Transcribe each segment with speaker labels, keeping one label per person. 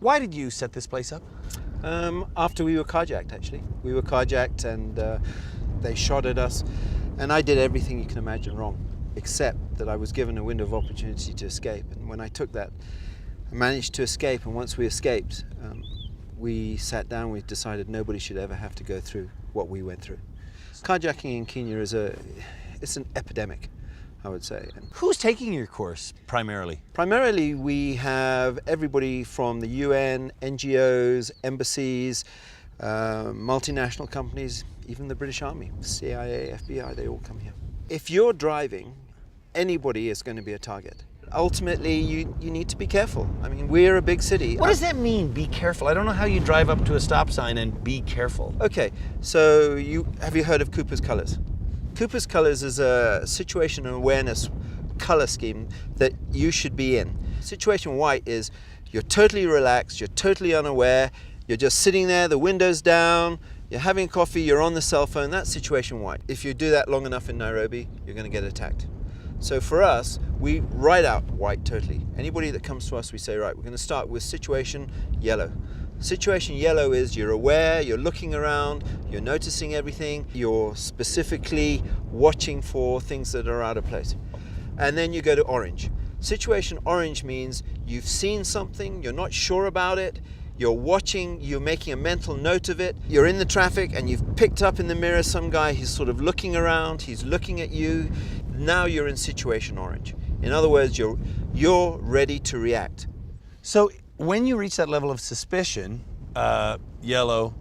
Speaker 1: Why did you set this place up?
Speaker 2: After we were carjacked, actually. We were carjacked and they shot at us. And I did everything you can imagine wrong, except that I was given a window of opportunity to escape. And when I took that, I managed to escape. And once we escaped, we sat down, we decided nobody should ever have to go through what we went through. Carjacking in Kenya it's an epidemic, I would say.
Speaker 1: Who's taking your course primarily?
Speaker 2: Primarily, we have everybody from the UN, NGOs, embassies, multinational companies, even the British Army, CIA, FBI, they all come here. If you're driving, anybody is going to be a target. Ultimately, you need to be careful. I mean, we're a big city.
Speaker 1: What does that mean, be careful? I don't know how you drive up to a stop sign and be careful.
Speaker 2: Okay, so have you heard of Cooper's Colors? Cooper's Colors is a situation awareness color scheme that you should be in. Situation white is you're totally relaxed, you're totally unaware, you're just sitting there, the window's down, you're having coffee, you're on the cell phone. That's situation white. If you do that long enough in Nairobi, you're going to get attacked. So for us, we write out white totally. Anybody that comes to us, we say, right, we're going to start with situation yellow. Situation yellow is you're aware, you're looking around, you're noticing everything, you're specifically watching for things that are out of place. And then you go to orange. Situation orange means you've seen something, you're not sure about it, you're watching, you're making a mental note of it, you're in the traffic and you've picked up in the mirror some guy, he's sort of looking around, he's looking at you. Now you're in situation orange. In other words, you're ready to react.
Speaker 1: So when you reach that level of suspicion, yellow,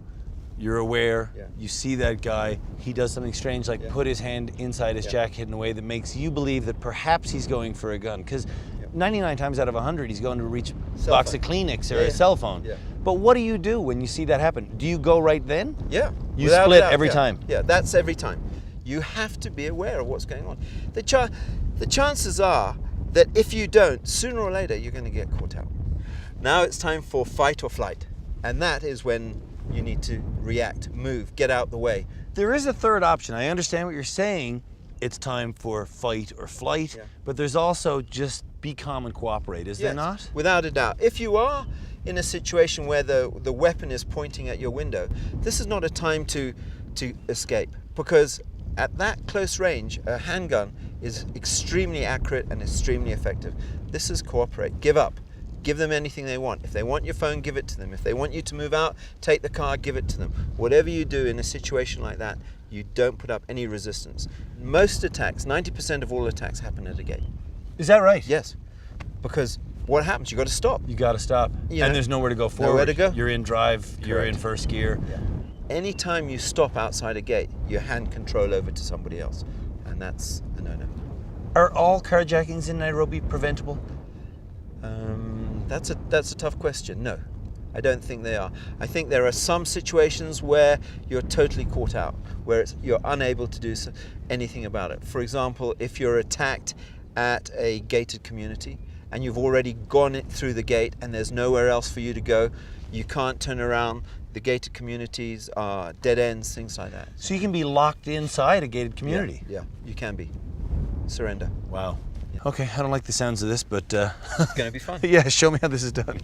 Speaker 1: you're aware, you see that guy, he does something strange like put his hand inside his jacket in a way that makes you believe that perhaps he's going for a gun. Because 99 times out of 100, he's going to reach a box of Kleenex or a cell phone. But what do you do when you see that happen? Do you go right then?
Speaker 2: Yeah.
Speaker 1: You split every time?
Speaker 2: Yeah, that's every time. You have to be aware of what's going on. The chances are that if you don't, sooner or later, you're going to get caught out. Now it's time for fight or flight. And that is when you need to react, move, get out the way.
Speaker 1: There is a third option. I understand what you're saying. It's time for fight or flight, but there's also just be calm and cooperate, is there not?
Speaker 2: Without a doubt. If you are in a situation where the weapon is pointing at your window, this is not a time to escape, because at that close range, a handgun is extremely accurate and extremely effective. This is cooperate, give up. Give them anything they want. If they want your phone, give it to them. If they want you to move out, take the car, give it to them. Whatever you do in a situation like that, you don't put up any resistance. Most attacks, 90% of all attacks happen at a gate.
Speaker 1: Is that right?
Speaker 2: Yes. Because what happens? You got to stop.
Speaker 1: You got to stop. And there's nowhere to go forward.
Speaker 2: Nowhere to go.
Speaker 1: You're in drive, you're in first gear.
Speaker 2: Anytime you stop outside a gate, you hand control over to somebody else. And that's a no-no.
Speaker 1: Are all carjackings in Nairobi preventable?
Speaker 2: That's a tough question. No, I don't think they are. I think there are some situations where you're totally caught out, where you're unable to do anything about it. For example, if you're attacked at a gated community and you've already gone through the gate and there's nowhere else for you to go, you can't turn around. The gated communities are dead ends, things like that.
Speaker 1: So you can be locked inside a gated community?
Speaker 2: Yeah, you can be. Surrender.
Speaker 1: Wow. Okay, I don't like the sounds of this, but...
Speaker 2: It's going to be fun.
Speaker 1: Yeah, show me how this is done.